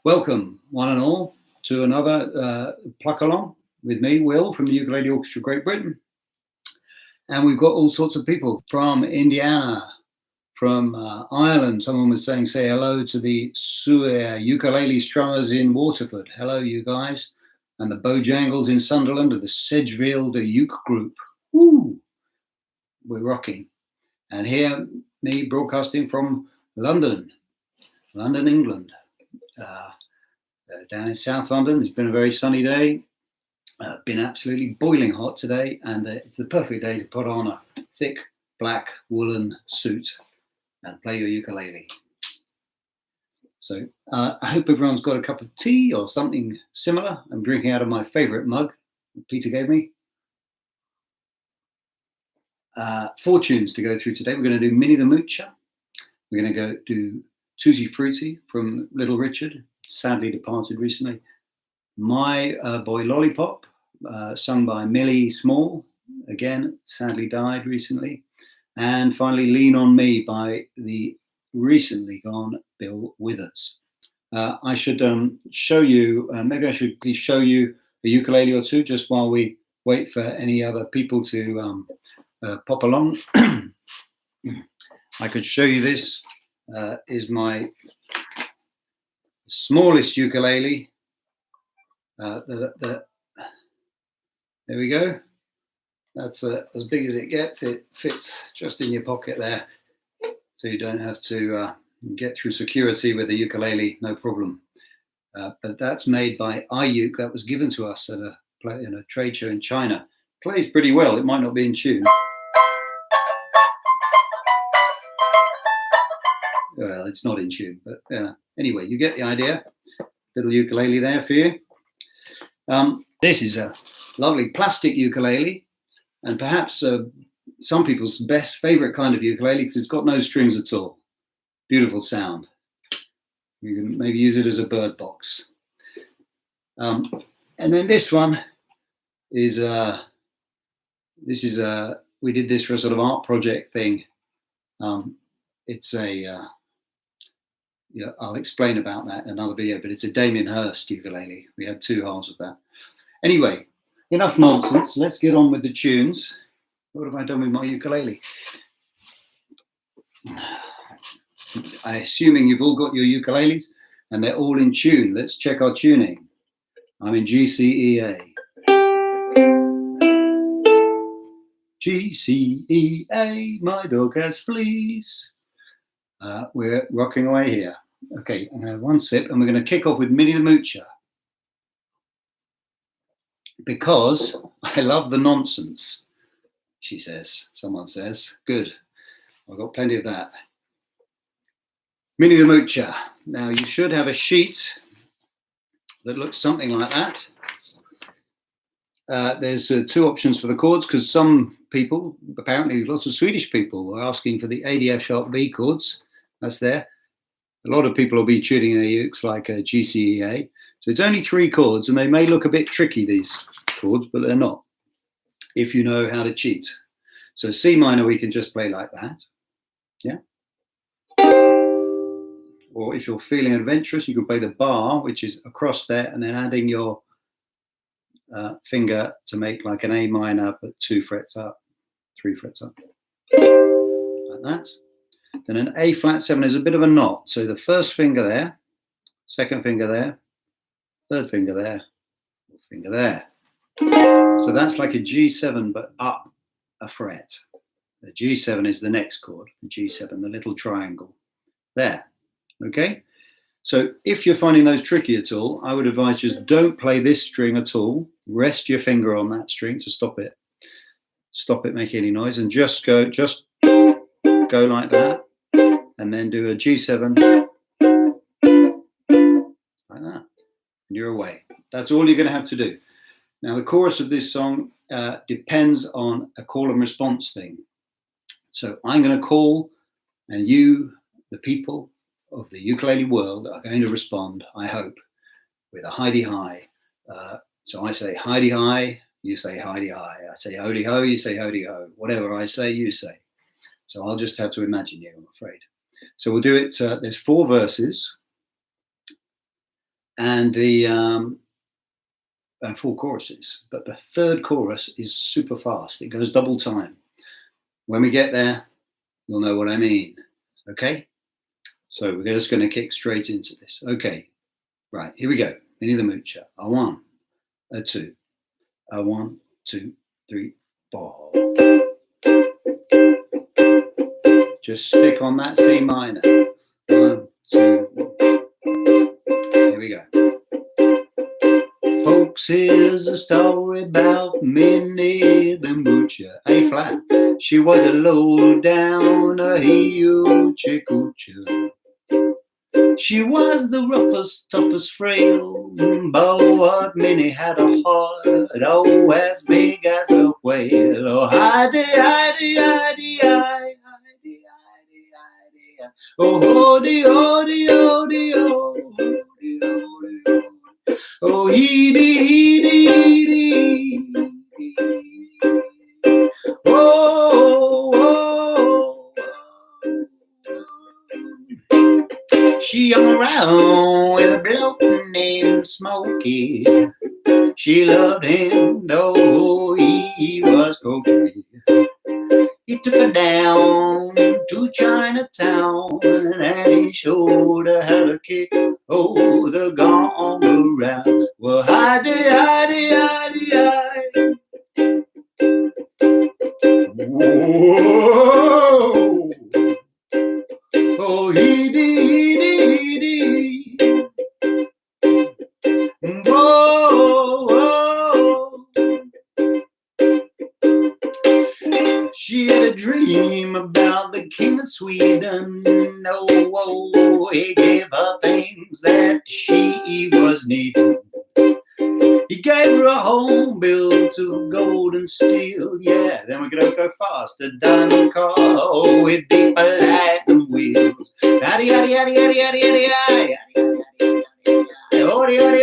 Welcome, one and all, to another pluck along with me, Will, from the Ukulele Orchestra, Great Britain. And we've got all sorts of people from Indiana, from Ireland. Someone was saying, say hello to the Suer ukulele strummers in Waterford. Hello, you guys. And the Bojangles in Sunderland, or the Sedgefield Uke Group. Woo! We're rocking. And here, me broadcasting from London, England. Down in South London, it's been a very sunny day. Been absolutely boiling hot today, and it's the perfect day to put on a thick black woolen suit and play your ukulele. So I hope everyone's got a cup of tea or something similar. I'm drinking out of my favourite mug that Peter gave me. 4 tunes to go through today. We're going to do Minnie the Moocher. We're going to go do Tutti, Frutti from Little Richard, sadly departed recently. My Boy Lollipop, sung by Millie Small, again, sadly died recently. And finally, Lean on Me by the recently gone Bill Withers. I should show you, maybe I should show you a ukulele or two just while we wait for any other people to pop along. I could show you this. Is my smallest ukulele. There we go. That's as big as it gets. It fits just in your pocket there, so you don't have to get through security with a ukulele, no problem. But that's made by iUke. That was given to us at a trade show in China. Plays pretty well. It might not be in tune. Well, it's not in tune, but anyway, you get the idea. Little ukulele there for you. This is a lovely plastic ukulele, and perhaps some people's best favourite kind of ukulele because it's got no strings at all. Beautiful sound. You can maybe use it as a bird box. And then this one is we did this for a sort of art project thing. It's a I'll explain about that in another video, but it's a Damien Hirst ukulele. We had 2 halves of that. Anyway, enough nonsense. Let's get on with the tunes. What have I done with my ukulele? I'm assuming you've all got your ukuleles and they're all in tune. Let's check our tuning. I'm in G, C, E, A. G, C, E, A, my dog has fleas. We're rocking away here. Okay, I'm going to have one sip and we're going to kick off with Minnie the Moocher. Because I love the nonsense, she says. Someone says. Good. I've got plenty of that. Minnie the Moocher. Now, you should have a sheet that looks something like that. There's 2 options for the chords because some people, apparently lots of Swedish people, are asking for the A, D, F sharp B chords. That's there. A lot of people will be tuning their ukes like a G, C, E, A. So it's only 3 chords, and they may look a bit tricky, these chords, but they're not, if you know how to cheat. So C minor, we can just play like that. Yeah. Or if you're feeling adventurous, you can play the bar, which is across there, and then adding your finger to make like an A minor, but 2 frets up, 3 frets up, like that. Then an A flat 7 is a bit of a knot. So the first finger there, second finger there, third finger there, fourth finger there. So that's like a G7, but up a fret. The G7 is the next chord, the G7, the little triangle there. Okay. So if you're finding those tricky at all, I would advise just don't play this string at all. Rest your finger on that string to stop it making any noise, and just go like that, and then do a G7 like that, and you're away. That's all you're going to have to do. Now, the chorus of this song depends on a call and response thing. So I'm going to call, and you, the people of the ukulele world, are going to respond, I hope, with a hidey-hi. So I say hidey-hi, you say hidey-hi. I say hody-ho, you say hody-ho. Whatever I say, you say. So I'll just have to imagine you, I'm afraid. So we'll do it. There's 4 verses. and the 4 choruses. But the third chorus is super fast. It goes double time. When we get there, you'll know what I mean. Okay? So we're just going to kick straight into this. Okay. Right. Here we go. Minnie the Moocher. A 1, a 2, a 1, 2, 3, 4. Just stick on that C minor. 1, 2. Here we go. Folks, here's a story about Minnie the Moocher. A flat. She was a low down, a hoochie coocher. She was the roughest, toughest, frail, but Minnie had a heart, oh, as big as a whale. Oh, hidey, hidey, hidey, hidey, hidey, hidey, hidey. Oh, hody, hody, hody, hody, hody. Oh, heedy, heedy, heedy. Oh, oh, oh. She hung around with a bloke named Smokey. She loved him, though he was cocky. He took her down to Chinatown, and he showed her how to kick, oh, the gong around. Well, hidey, hidey, hidey, hidey. Whoa. Oh, heedy, heedy, heedy. Whoa, whoa. She had a dream about the King of Sweden. Oh, oh, he gave her things that she was needing. He gave her a home built of gold and steel. Yeah, then we're gonna go fast. A diamond car, oh, with deep platinum wheels. Addy, addy, addy, addy, addy, addy, addy, addy, addy, addy,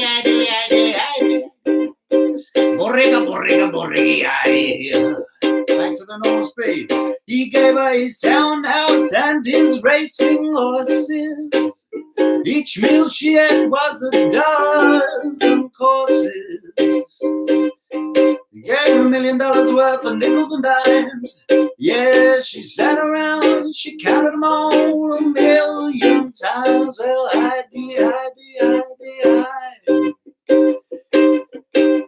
addy, addy, Borriga, borriga, borriga. Back to the normal speed. He gave her his townhouse and his racing horses. Each meal she had was a dozen courses. He gave her $1 million worth of nickels and dimes. Yeah, she sat around, she counted them all 1,000,000 times. Well, hidey, hidey, hidey, hidey.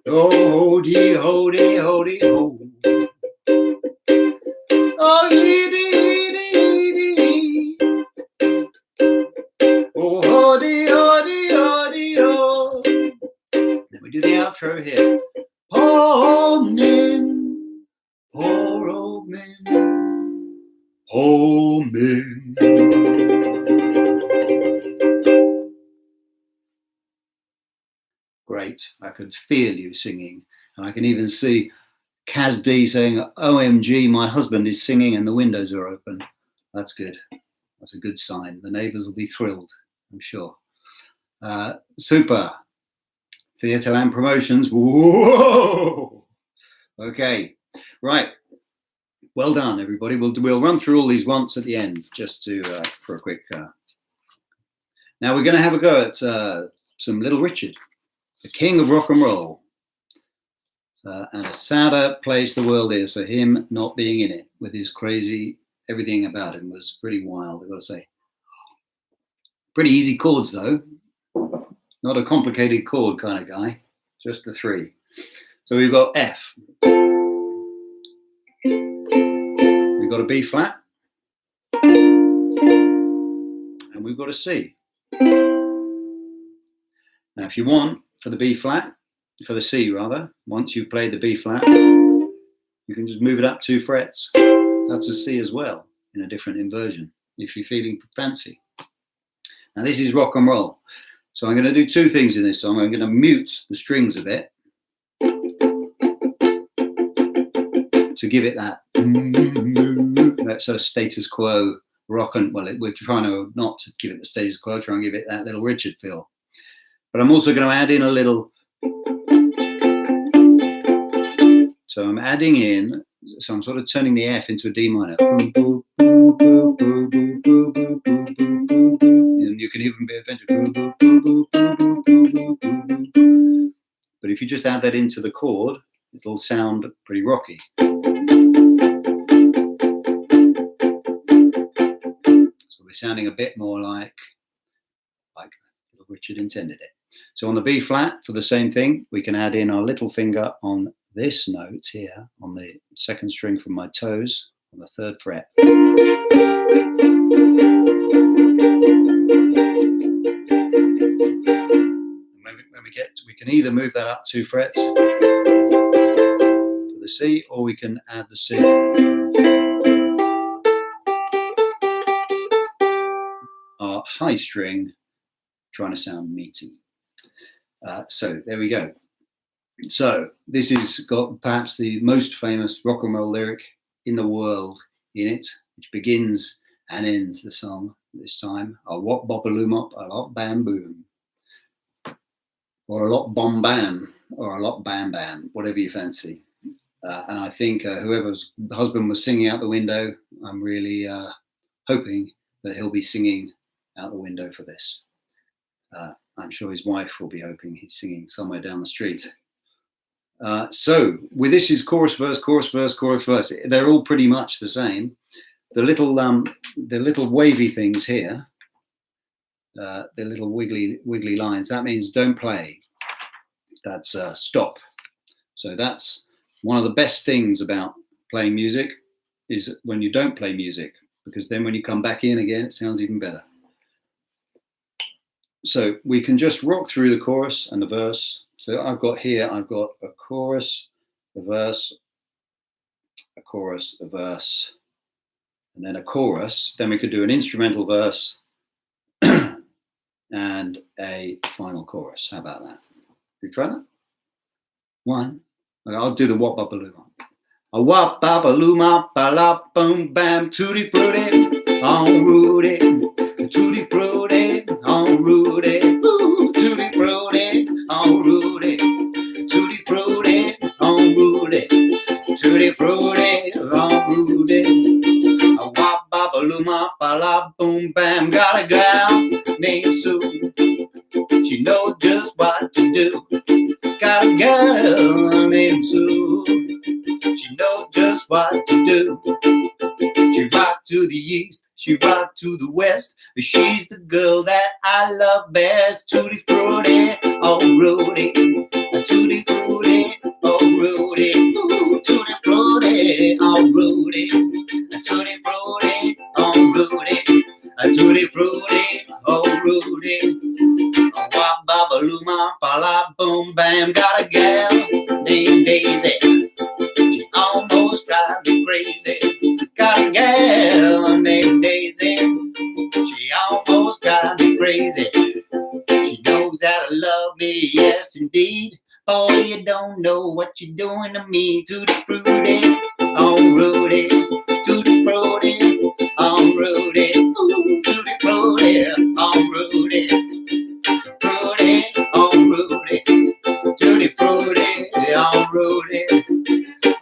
Oh, hody, hody, hody, ho. Oh, heedy, heedy, heedy. Oh, hody, hody, hody, ho. Then we do the outro here. Poor men, poor old men, poor men. Great. I could feel you singing. And I can even see Kaz D saying, OMG, my husband is singing and the windows are open. That's good. That's a good sign. The neighbours will be thrilled, I'm sure. Super. Theatreland Promotions. Whoa! Okay. Right. Well done, everybody. We'll run through all these once at the end, just to for a quick. Now we're going to have a go at some Little Richard, the king of rock and roll, and a sadder place the world is for him not being in it. With his crazy, everything about him was pretty wild, I've got to say. Pretty easy chords though. Not a complicated chord kind of guy. Just the 3. So we've got F. We've got a B flat. And we've got a C. Now if you want, for the B flat, for the C rather, once you've played the B flat, you can just move it up 2 frets. That's a C as well, in a different inversion, if you're feeling fancy. Now this is rock and roll. So I'm going to do 2 things in this song. I'm going to mute the strings a bit to give it that sort of status quo rock and, well, we're trying to not give it the status quo, try and give it that Little Richard feel. But I'm also going to add in a little, so I'm adding in, so I'm sort of turning the F into a D minor. can even be adventure. But if you just add that into the chord, it'll sound pretty rocky. So we're sounding a bit more like Richard intended it. So on the B flat, for the same thing, we can add in our little finger on this note here, on the second string from my toes, on the 3rd fret. We can either move that up 2 frets for the C, or we can add the C. Our high string, trying to sound meaty. So there we go. So this has got perhaps the most famous rock and roll lyric in the world in it, which begins and ends the song this time. A wop bop a loom up, a lot bam boom. Or a lot bomb bam, or a lot bam bam, whatever you fancy. And I think whoever's husband was singing out the window, I'm really hoping that he'll be singing out the window for this. I'm sure his wife will be hoping he's singing somewhere down the street. So with this is chorus, verse, chorus, verse, chorus, verse. They're all pretty much the same. The little wavy things here, the little wiggly lines, that means don't play. That's stop. So that's one of the best things about playing music, is when you don't play music, because then when you come back in again, it sounds even better. So we can just rock through the chorus and the verse. So I've got a chorus, a verse, a chorus, a verse, and then a chorus. Then we could do an instrumental verse and a final chorus. How about that? You try that? 1. Okay, I'll do the wop bop a loom up. A wop bop a loom up, a la boom bam, tutti frutti, on Rudy, tutti frutti, on Rudy, ooh, tutti frutti, on Rudy, tutti frutti, on Rudy, tutti frutti, on Rudy. A wop bop a loom up, a la boom bam, got a gal named Sue. She knows just what to do. Got a girl named Sue. She knows just what to do. She rocked to the east, she rocked to the west. She's the girl that I love best. Tutti frutti, oh Rudy. Tutti frutti, oh Rudy. Ooh, tutti frutti, oh Rudy. Tutti frutti, oh Rudy. Tutti frutti, oh Rudy. Wop bop a loom up, a la boom bam. Got a gal named Daisy. She almost drives me crazy. Got a gal named Daisy. She almost drives me crazy. She knows how to love me, yes indeed. Boy, you don't know what you're doing to me. Tutti frutti, oh Rudy. Tutti frutti, oh Rudy. Ooh, tutti frutti, oh Rudy. Fruity, oh Rudy. Tutti frutti, oh Rudy.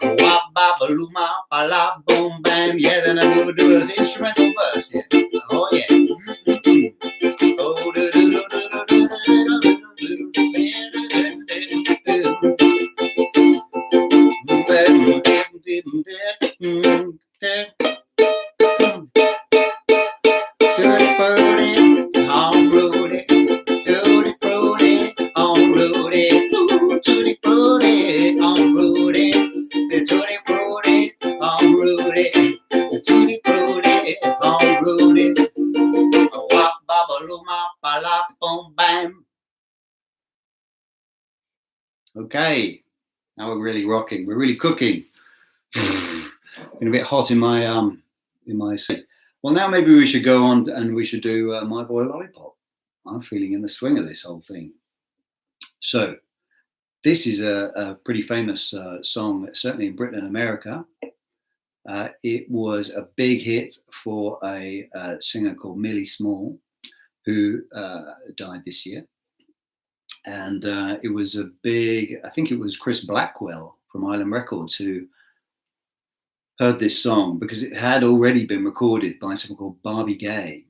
Wop bop a loom up, a la boom bam. Yeah, then I will do an instrumental verse. Yeah. Oh yeah. Mm-hmm. Oh do do do do do do Okay, now we're really rocking. We're really cooking. Been a bit hot in my seat. Well, now maybe we should go on and we should do My Boy Lollipop. I'm feeling in the swing of this whole thing. So this is a pretty famous song, certainly in Britain and America. It was a big hit for a singer called Millie Small, who died this year. And it was a big, I think it was Chris Blackwell from Island Records who heard this song, because it had already been recorded by someone called Barbie Gay.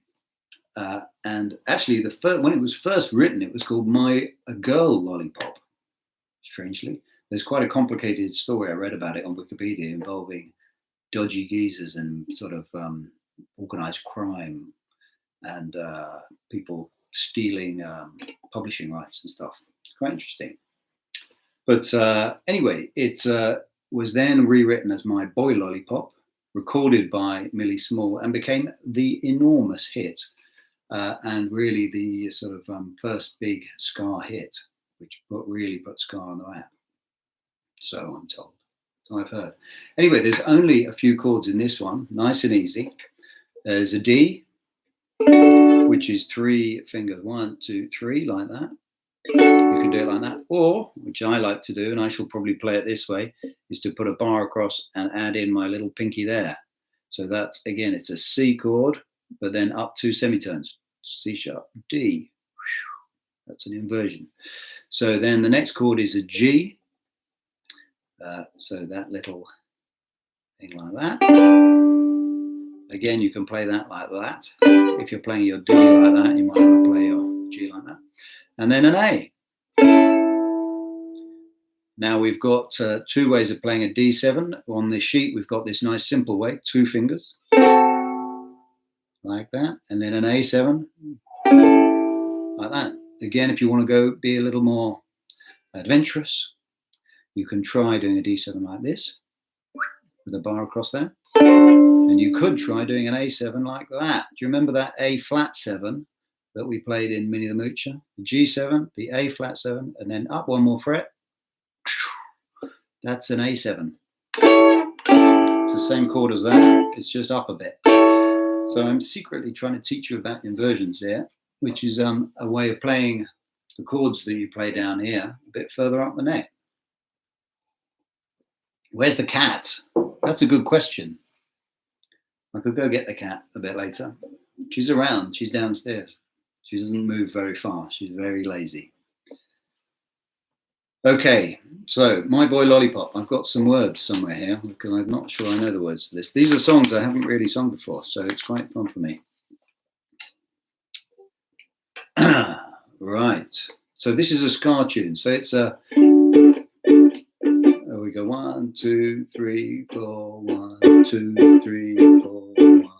And actually, when it was first written, it was called A Girl Lollipop. Strangely, there's quite a complicated story. I read about it on Wikipedia involving dodgy geezers and sort of organized crime and people stealing publishing rights and stuff. Quite interesting. But anyway, it was then rewritten as My Boy Lollipop, recorded by Millie Small, and became the enormous hit and really the sort of first big ska hit, which really put ska on the map. So I'm told. So I've heard. Anyway, there's only a few chords in this one, nice and easy. There's a D, which is 3 fingers, 1, 2, 3, like that. You can do it like that, or, which I like to do, and I shall probably play it this way, is to put a bar across and add in my little pinky there. So that's, again, it's a C chord, but then up 2 semitones, C sharp, D. That's an inversion. So then the next chord is a G. So that little thing like that. Again, you can play that like that. If you're playing your D like that, you might want to play your G like that. And then an A. Now we've got 2 ways of playing a D7. On this sheet, we've got this nice simple way, 2 fingers, like that. And then an A7, like that. Again, if you want to go be a little more adventurous, you can try doing a D7 like this, with a bar across there. And you could try doing an A7 like that. Do you remember that A flat 7 that we played in Minnie the Moocher? The G7, the A flat 7, and then up 1 more fret. That's an A7. It's the same chord as that, it's just up a bit. So I'm secretly trying to teach you about inversions here, which is a way of playing the chords that you play down here a bit further up the neck. Where's the cat? That's a good question. I could go get the cat a bit later. She's around, she's downstairs. She doesn't move very far, she's very lazy. Okay, so My Boy Lollipop. I've got some words somewhere here because I'm not sure I know the words to this. These are songs I haven't really sung before, so it's quite fun for me. Right, so this is a ska tune. So it's a, there we go, 1, 2, 3, 4, 1, 2, 3, 4, 1.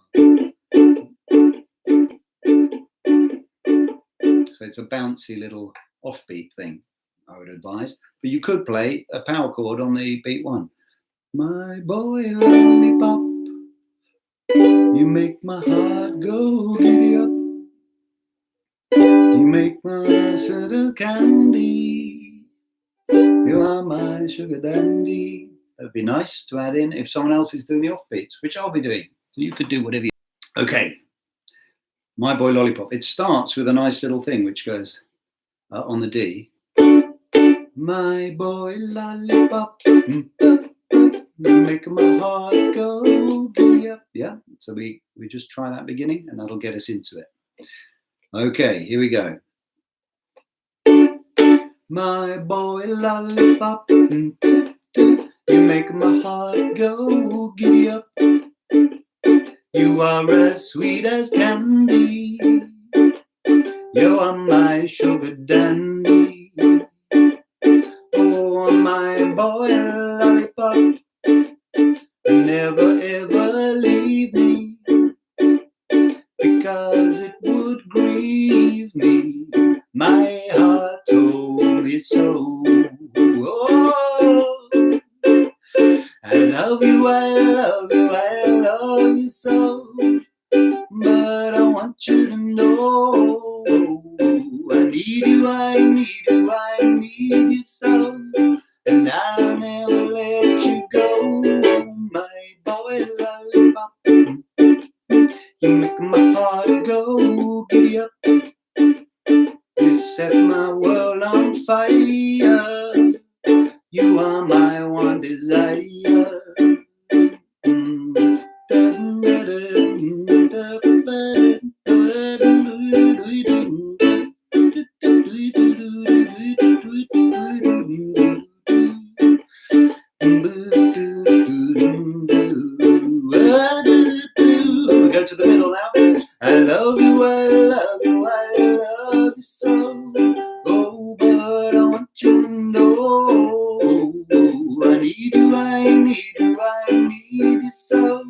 So it's a bouncy little offbeat thing, I would advise. But you could play a power chord on the beat 1. My boy lollipop, you make my heart go giddy up. You make my sugar candy. You are my sugar dandy. That'd be nice to add in if someone else is doing the offbeats, which I'll be doing. So you could do whatever you. Okay. My Boy Lollipop. It starts with a nice little thing which goes on the D. My boy lollipop, make my heart go giddy up. Yeah, so we just try that beginning and that'll get us into it. Okay, here we go. My boy lollipop, you make my heart go giddy up. You are as sweet as candy. You are my sugar dandy. Oh, my boy lollipop, never ever leave me, because it would grieve me. My heart told me so. Oh, I love you, I love you, I love you so. But I want you to know I need you, I need you, I need you so. And I'll never let you go. My boy lollipop, you make my heart go giddy up. You set my world on fire. You are my one desire. We go to the middle now. I love you, I love you, I love you so. Oh, but I want you to know I need you, I need you, I need you so.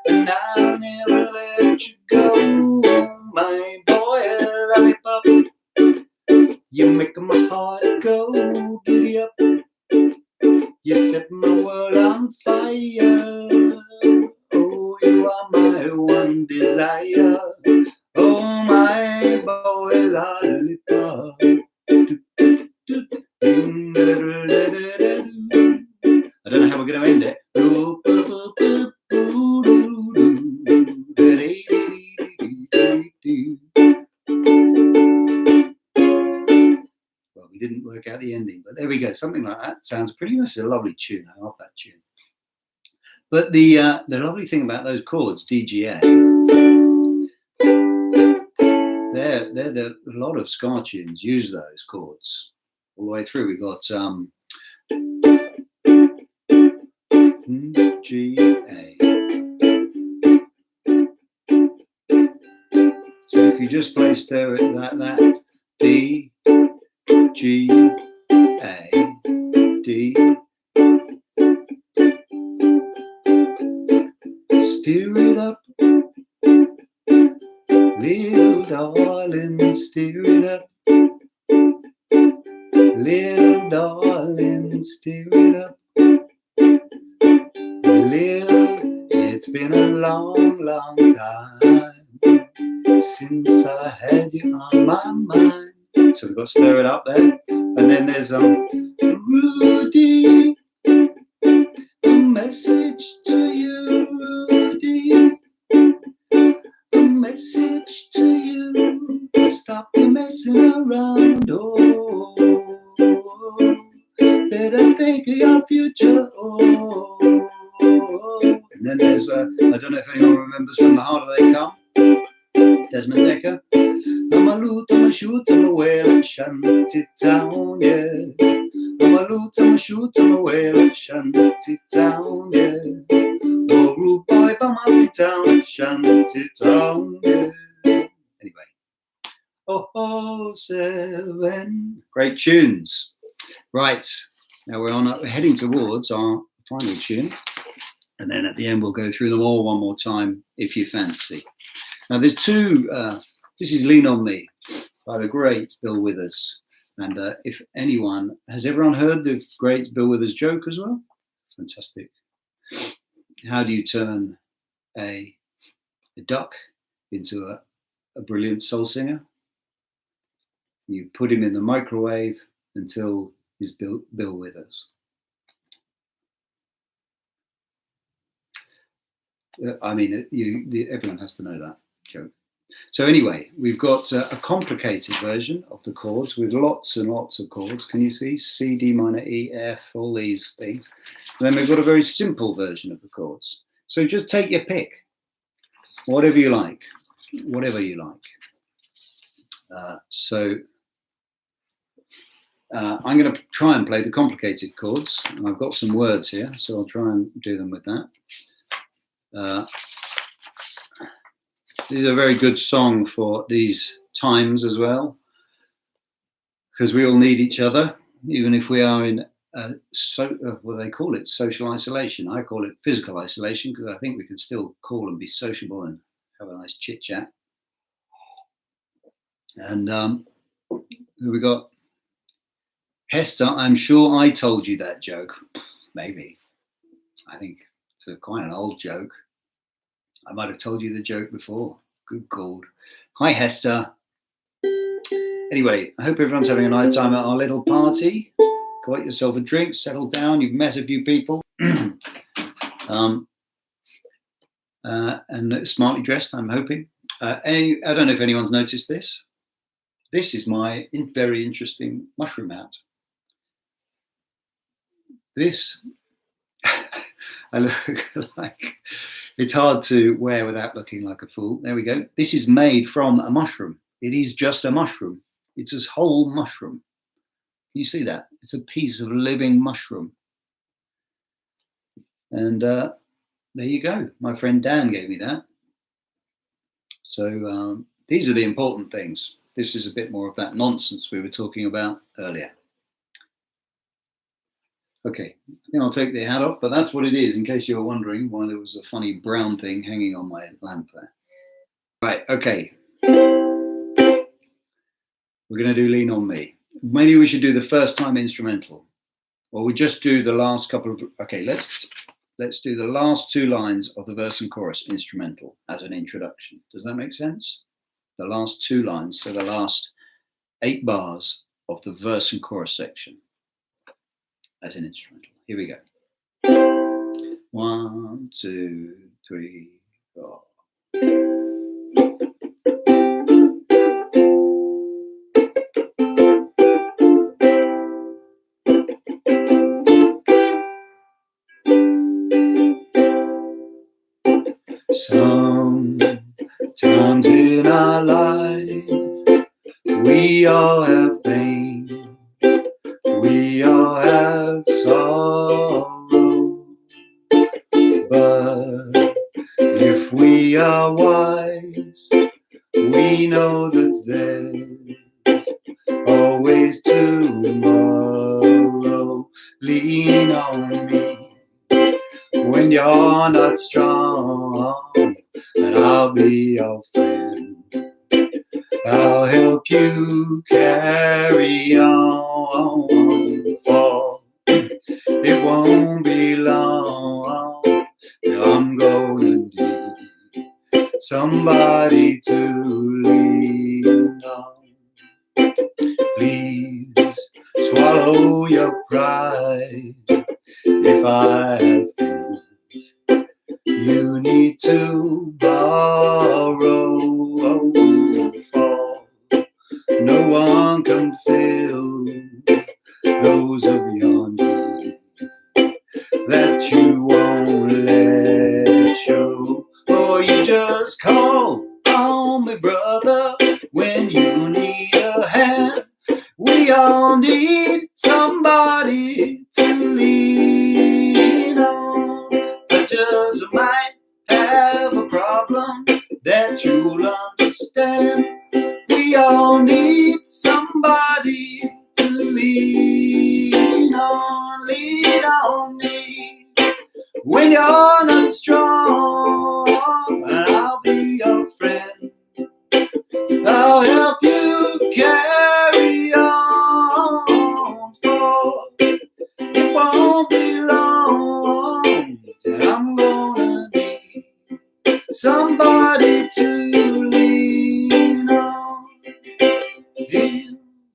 And I'll never let you go, my boy lollipop. You make my heart go giddy up. You set my world on fire. Oh, you are my one desire. Oh, my boy lollipop. I don't know how we're going to end it. Well, we didn't work out the ending, but there we go. Something like that sounds pretty nice. It's a lovely tune. I love that tune. But the lovely thing about those chords, DGA, a lot of ska tunes use those chords all the way through. We've got G-A. So if you just place there that D, G, A, D, steer it up, little darling, steer it up, little darling, steer it up, little. It's been a long, long time since I had you on my mind. So we've got to stir it up there, and then there's Rudy, a message to you, Rudy, a message to you. Stop the messing around, oh, better think of your future, oh. And then there's I don't know if anyone remembers From the Harder They Come, Desmond Dekker. I'm a loot, I'm a shoot, I'm a whale at Shanty Town, yeah. I'm a loot, I'm a shoot, I'm a whale at Shanty Town, yeah. Oh, rude boy, by my town, Shanty Town, yeah. Anyway. Oh, 7. Great tunes. Right. Now we're heading towards our final tune. And then at the end, we'll go through them all one more time, if you fancy. Now, there's two. This is Lean On Me by the great Bill Withers. And if anyone, has everyone heard the great Bill Withers joke as well? Fantastic. How do you turn a duck into a brilliant soul singer? You put him in the microwave until he's Bill Withers. I mean, everyone has to know that joke. So anyway, we've got a complicated version of the chords with lots and lots of chords. Can you see? C, D minor, E, F, all these things. And then we've got a very simple version of the chords. So just take your pick, whatever you like, whatever you like. I'm going to try and play the complicated chords, and I've got some words here, so I'll try and do them with that. This is a very good song for these times as well, because we all need each other, even if we are in what they call it, social isolation. I call it physical isolation, because I think we can still call and be sociable and have a nice chit chat. And who we got? Hester, I'm sure I told you that joke. Maybe. I think it's quite an old joke. I might have told you the joke before. Good call. Hi, Hester. Anyway, I hope everyone's having a nice time at our little party. Got yourself a drink, settled down. You've met a few people. And smartly dressed, I'm hoping. I don't know if anyone's noticed this. This is my very interesting mushroom hat. This, I look like, it's hard to wear without looking like a fool. There we go. This is made from a mushroom. It is just a mushroom. It's a whole mushroom. Can you see that? It's a piece of living mushroom. And there you go. My friend Dan gave me that. So These are the important things. This is a bit more of that nonsense we were talking about earlier. Okay, I think I'll take the hat off, but that's what it is, in case you were wondering why there was a funny brown thing hanging on my lamp there. Right, okay. We're going to do Lean On Me. Maybe we should do the first time instrumental, or we just do the last couple of, okay, let's do the last 2 lines of the verse and chorus instrumental as an introduction. Does that make sense? The last 2 lines, so the last 8 bars of the verse and chorus section as an instrumental. Here we go. 1, 2, 3, 4. Sometimes in our life, we all have pain, we all have sorrow, but if we are wise, we know that there's always tomorrow. Lean on me when you're not strong, and I'll be your friend. I'll help you carry on, for it won't be long till I'm gonna need somebody to lean on. Please swallow your pride if I have things you need to borrow, for no one can fill those of your need that you won't let show. Or you just call on me, brother, when you need a hand. We all need somebody to lean on. I just might have a problem that you'll understand. We all need somebody to lean on. Lean on me when you're not strong, and I'll be your friend. I'll help you carry on, for it won't be long till I'm gonna need somebody to lean on.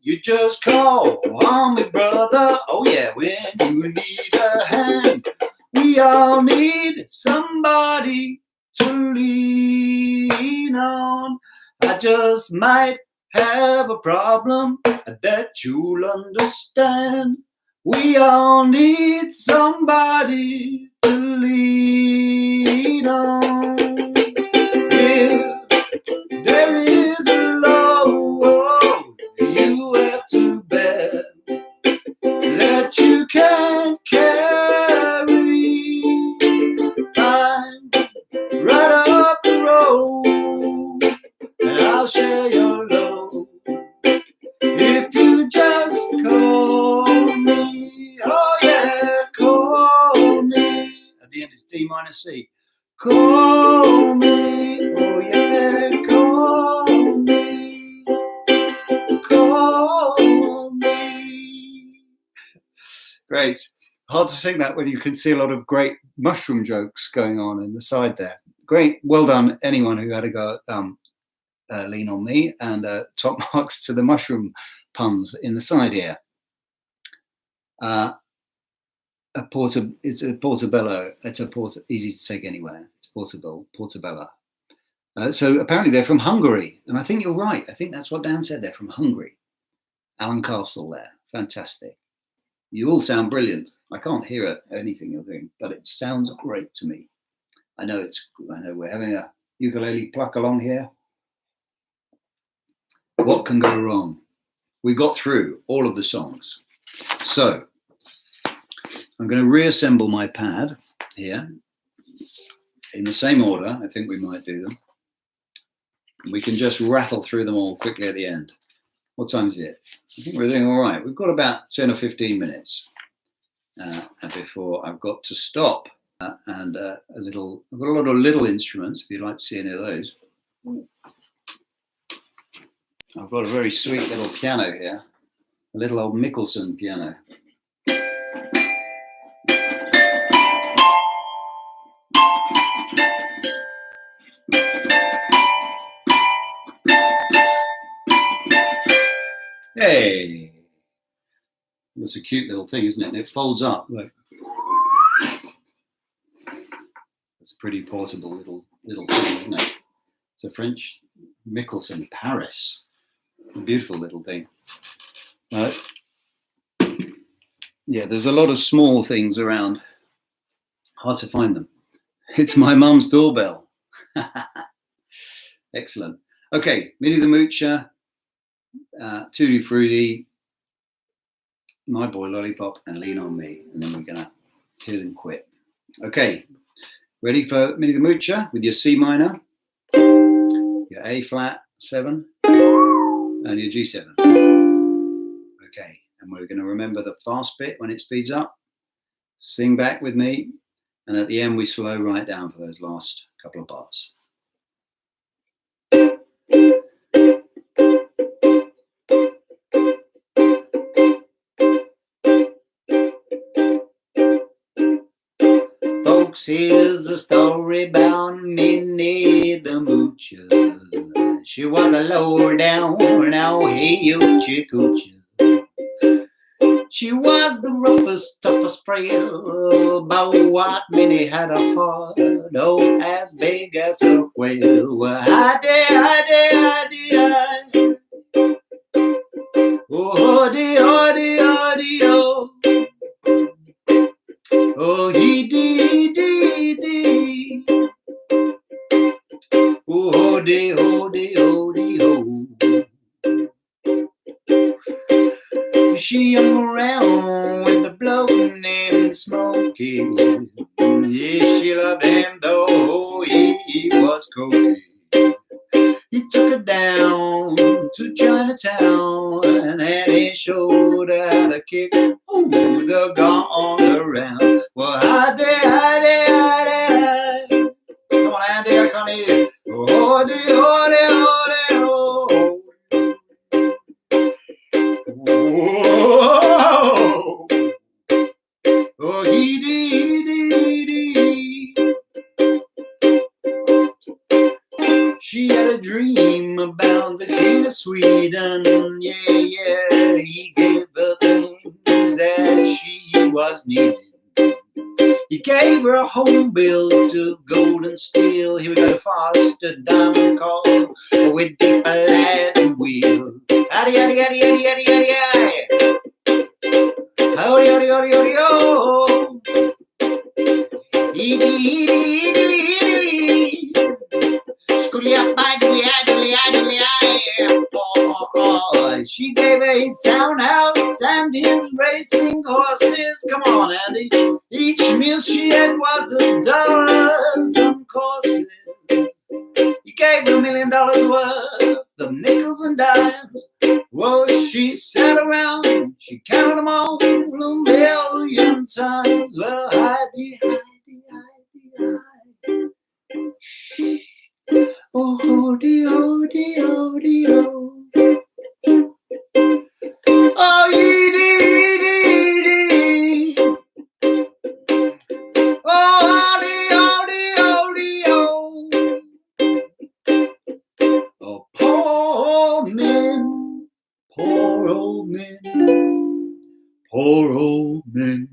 You just call on me, brother. Oh yeah, when you need a hand. We all need somebody to lean on. I just might have a problem that you'll understand. We all need somebody to lean on. If there is a load you have to bear that you can't carry, I'm right up the road, and I'll share your load if you just call me. Oh yeah, call me. At the end it's D minor C. Call me. Oh yeah, call me. Call me. Great. Hard to sing that when you can see a lot of great mushroom jokes going on in the side there. Great. Well done, anyone who had a go at Lean On Me, and top marks to the mushroom puns in the side here. It's a portobello. It's easy to take anywhere. It's portobello. So apparently they're from Hungary, and I think you're right. I think that's what Dan said. They're from Hungary. Alan Castle there. Fantastic. You all sound brilliant. I can't hear anything you're doing, but it sounds great to me. I know we're having a ukulele pluck along here. What can go wrong? We got through all of the songs. So I'm going to reassemble my pad here in the same order. I think we might do them. And we can just rattle through them all quickly at the end. What time is it? I think we're doing all right. We've got about 10 or 15 minutes before I've got to stop. And I've got a lot of little instruments, if you'd like to see any of those. I've got a very sweet little piano here, a little old Mickelson piano. Hey, that's a cute little thing, isn't it? And it folds up. Look, it's a pretty portable little thing, isn't it? It's a French Mickelson, Paris. A beautiful little thing. Yeah, there's a lot of small things around. Hard to find them. It's my mum's doorbell. Excellent. Okay, Minnie the Moocher, Tutti, Frutti, My Boy Lollipop, and Lean on Me. And then we're going to hit and quit. Okay, ready for Minnie the Moocher with your C minor, your A flat 7, and your G7. Okay, and we're going to remember the fast bit when it speeds up. Sing back with me, and at the end we slow right down for those last couple of bars. Folks, here's the story about Minnie the Moocher. She was a lower down, now hey you chicoocher. She was the roughest, toughest frail, but what Minnie had a heart, oh, as big as a whale. Well, hi-de, oh, ho-de, ho-de, ho-de, oh. Oh, he-dee, oh, ho-de, ho-de, ho-de, ho. She hung around with the bloke named Smokey. Yeah, she loved him though he was cocky. He took her down to Chinatown and he showed her how to kick the gong around. Well, hi-de. Come on, Andy, I can't hear you. Oh-de, oh. Whoa. Oh, he-dee. She had a dream about the King of Sweden. Yeah, he gave her things that she was needing. He gave her a home built to gold and steel. Here we go, faster diamond call with deep Aladdin wheel. Addy, addy, addy, addy, addy, addy, addy. Howdy, howdy, howdy, howdy, oh. Edie, edie, edie, edie. She gave his townhouse and his racing horses. Come on, Andy. Each meal she had was a dozen courses. He gave her $1 million worth of nickels and dimes. Whoa, she sat around, she counted them all 1,000,000 times. Well, hidey, hidey, hidey, hidey. Oh, ho-dee, ho-dee, ho-dee, ho. Oh, ee-dee, dee, dee. Oh, howdy, howdy, howdy, ho. Oh, poor men, poor old men, poor old men.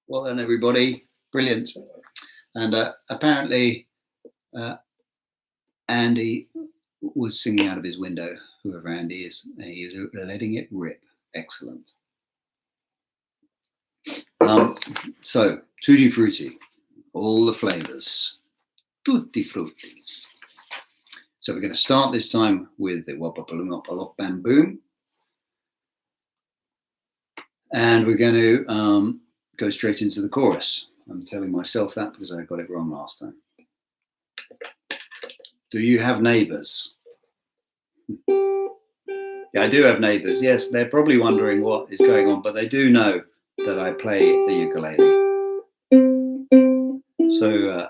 Well done, everybody. Brilliant. And apparently Andy was singing out of his window, whoever Andy is, and he was letting it rip. Excellent. So, Tutti Frutti, all the flavors. Tutti Frutti. So we're going to start this time with the wop wop loop wop bam boom. And we're going to go straight into the chorus. I'm telling myself that because I got it wrong last time. Do you have neighbours? Yeah, I do have neighbours. Yes, they're probably wondering what is going on, but they do know that I play the ukulele. So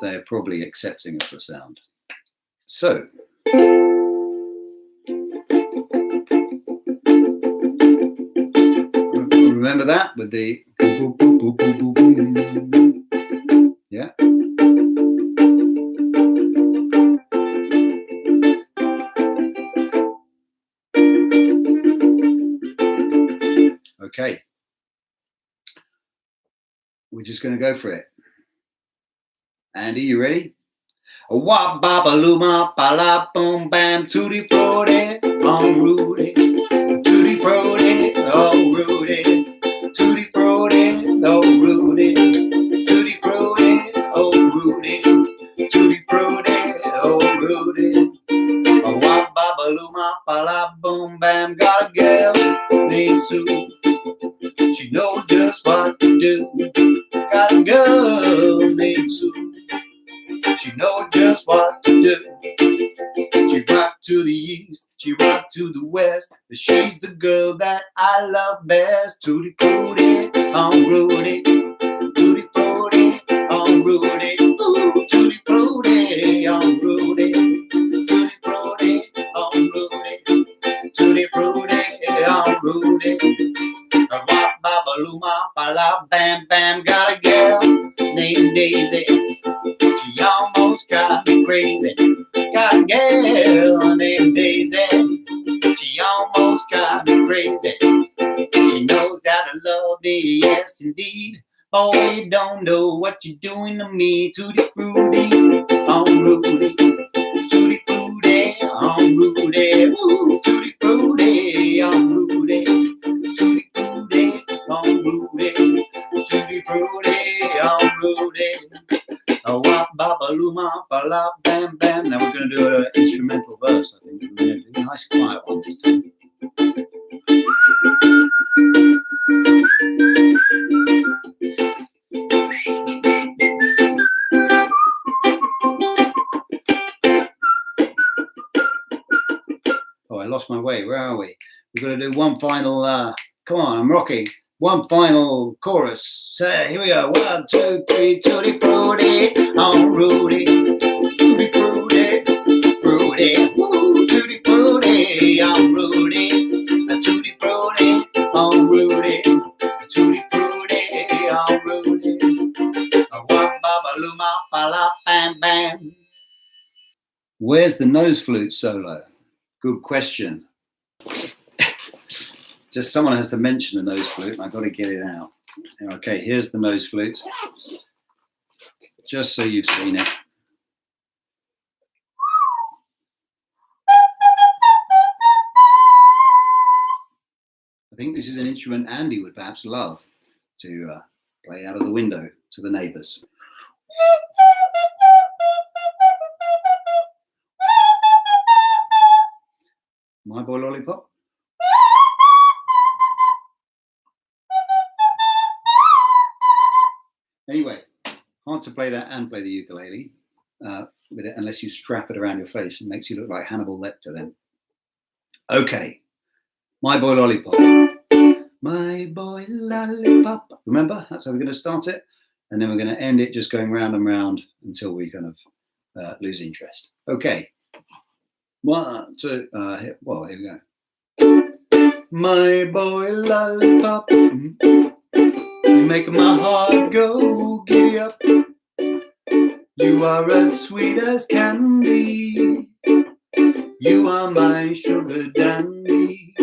they're probably accepting of the sound. So, remember that with the yeah. Okay. We're just going to go for it. Andy, you ready? Wop baba luma bala boom bam tutti frutti on Rudy, tutti frutti oh Rudy, tutti frutti oh Rudy, tutti frutti oh Rudy, tutti frutti oh Rudy. Wop baba luma bala boom bam, got a girl named Sue. She knows just what to do. Got a girl named Sue. She knows just what to do. She rocked to the east, she rocked to the west, but she's the girl that I love best. Tutti frutti on Rudy, tutti frutti on Rudy, ooh, tutti frutti on Rudy, tutti frutti on Rudy, tutti frutti on Rudy. Wop baba luma bala bam bam, got a girl named Daisy. She almost drives me crazy. Got a girl named Daisy. She almost drives me crazy. She knows how to love me, yes indeed. Oh, you don't know what you're doing to me. Tutti frutti on Rudy, tutti frutti on Rudy, ooh, tutti frutti on Rudy, tutti frutti on Rudy, tutti frutti on Rudy. Wop baba luma bala bam bam. Now we're going to do an instrumental verse. I think we're going to do a nice quiet one this time. Oh, I lost my way. Where are we? We're going to do one final. Come on, I'm rocking. One final chorus. So here we go. 1, 2, 3. Tutti frutti on Rudy, tutti frutti, Rudy, woo, tutti frutti on Rudy, tutti frutti on Rudy, tutti frutti on Rudy. Wop baba luma bala bam bam. Where's the nose flute solo? Good question. Just someone has to mention the nose flute, and I've got to get it out. Okay, here's the nose flute. Just so you've seen it. I think this is an instrument Andy would perhaps love to play out of the window to the neighbours. My Boy Lollipop. Anyway, hard to play that and play the ukulele with it unless you strap it around your face. It makes you look like Hannibal Lecter then. Okay, My Boy Lollipop. My Boy Lollipop. Remember, that's how we're going to start it. And then we're going to end it just going round and round until we kind of lose interest. Okay. 1, 2, well, here we go. My boy lollipop, you make my heart go giddy up. You are as sweet as candy. You are my sugar dandy.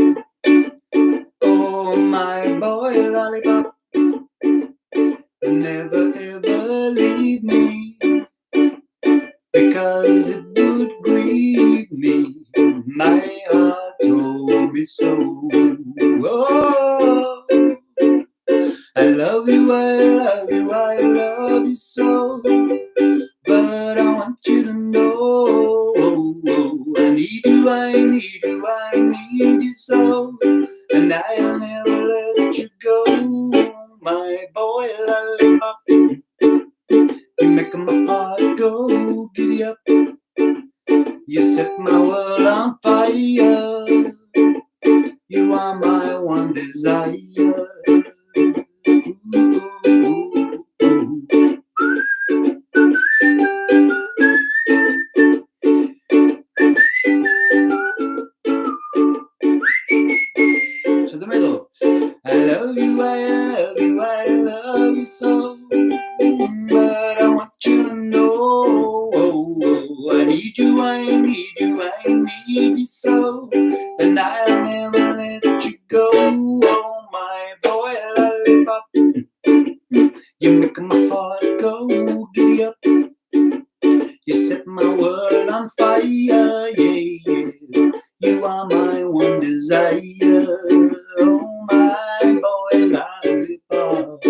Oh, my boy lollipop, never ever leave me, because it would grieve me. My heart told me so. Oh, I love you, I love you, I love you so. But I want you to know, I need you, I need you, I need you so. And I'll never let you go, my boy. my heart go giddy up. You set my world on fire. You are my one desire. To the middle. I love you, I love you, I love you so. But I want you to know, I need you, I need you, I need you so. And I'll never let you go. Oh, my boy lollipop. You make my heart go giddy up. You set my world on fire, yeah, yeah. You are my one desire. Oh, my boy lollipop.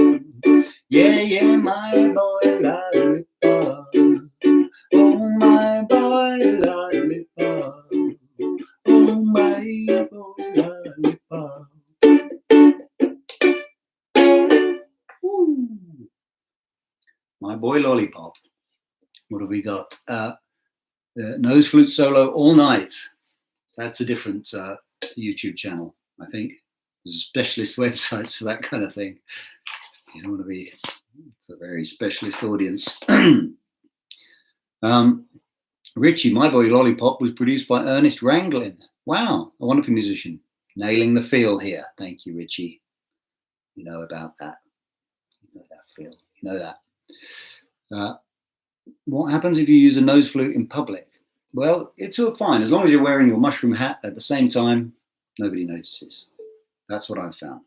Yeah, yeah, my boy lollipop. Oh, my boy lollipop. Oh, my boy lollipop. Ooh. My boy lollipop. What have we got? Nose flute solo all night. That's a different YouTube channel, I think. There's specialist websites for that kind of thing. You don't want to be, it's a very specialist audience. Richie, My Boy Lollipop was produced by Ernest Ranglin. Wow, a wonderful musician. Nailing the feel here. Thank you, Richie. You know about that. You know that feel. You know that. What happens if you use a nose flute in public? Well, it's all fine. As long as you're wearing your mushroom hat at the same time, nobody notices. That's what I've found.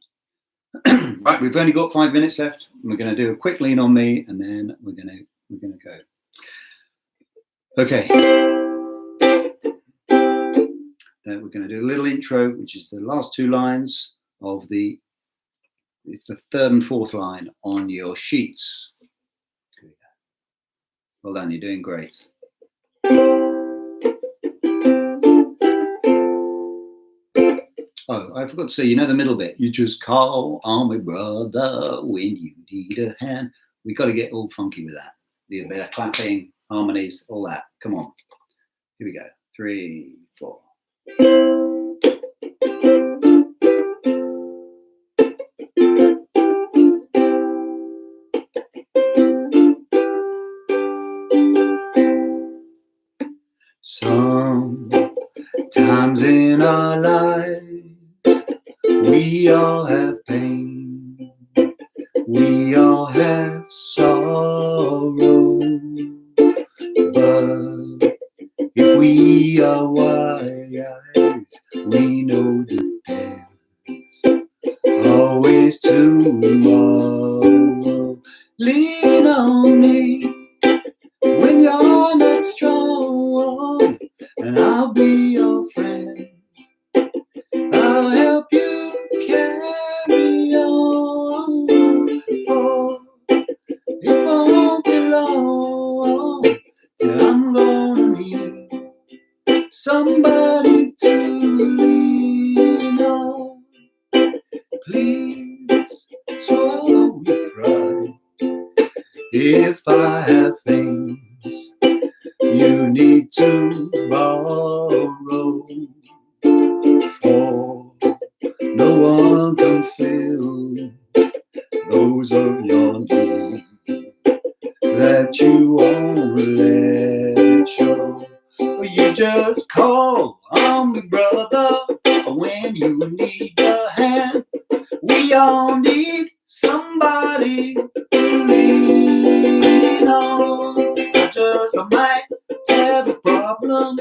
Right, we've only got 5 minutes left. We're going to do a quick lean on me, and then we're going to go. Okay. Then we're going to do a little intro, which is the last 2 lines of it's the 3rd and 4th line on your sheets. Well done, you're doing great. Oh, I forgot to say, you know the middle bit. You just call on me, brother, when you need a hand. We got to get all funky with that. Need a bit of clapping, harmonies, all that. Come on. Here we go. 3, 4. Sometimes in our life, we all have pain, we all have sorrow, but if we are wise, we know that there's always tomorrow. Lean on me when you're not strong, and I'll be your friend. I'll help you carry on, for it won't be long till I'm gonna need somebody to lean on. Please swallow your pride. If I have things you need to borrow, for no one can fill those of your need that you won't let show. You just call on me, brother, when you need a hand. We all need somebody to lean on. Just might have a problem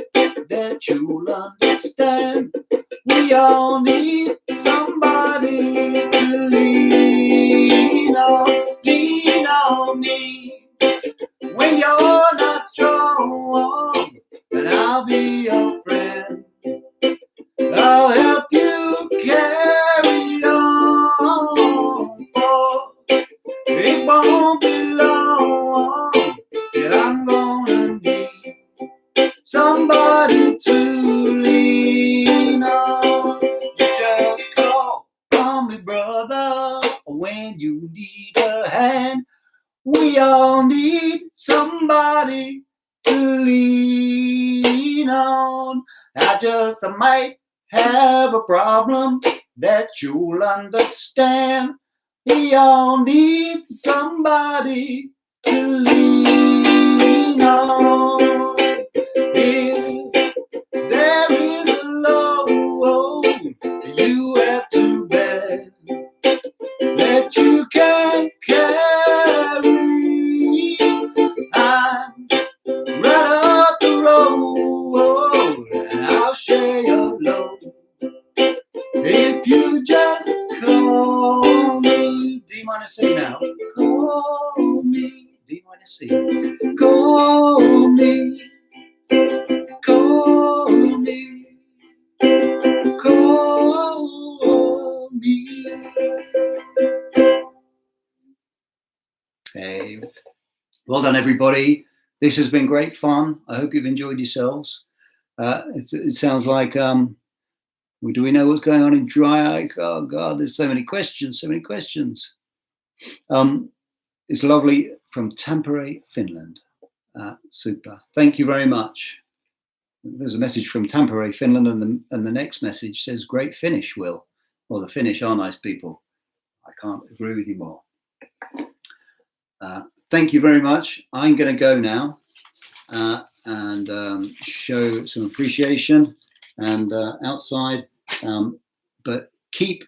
that you'll understand. We all need somebody to lean on. Lean on me when you're not strong, and I'll be your friend. I'll help you carry on, for it won't be long till I'm gonna need somebody to lean on. You just call on me, brother, when you need a hand. We all need somebody to lean on. I just might have a problem that you'll understand. We all need somebody to lean on. If there is a load you have to bear that you can't carry, I'm right up the road and I'll share your load. If you just call me, D minor C now. Call me, D minor C. Call me, call me, call me. Hey, well done, everybody. This has been great fun. I hope you've enjoyed yourselves. It sounds like do we know what's going on in Dry Eye? Oh God, there's so many questions, so many questions. It's lovely from Tampere, Finland. Super. Thank you very much. There's a message from Tampere, Finland, and the next message says, "Great finish, Will." Well, the Finnish are nice people. I can't agree with you more. Thank you very much. I'm going to go now and show some appreciation and outside, but keep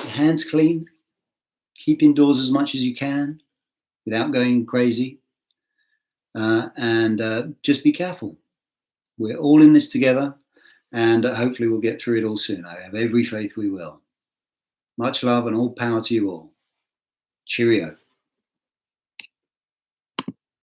hands clean, keep indoors as much as you can without going crazy, and just be careful. We're all in this together, and hopefully we'll get through it all soon. I have every faith we will. Much love and all power to you all. Cheerio.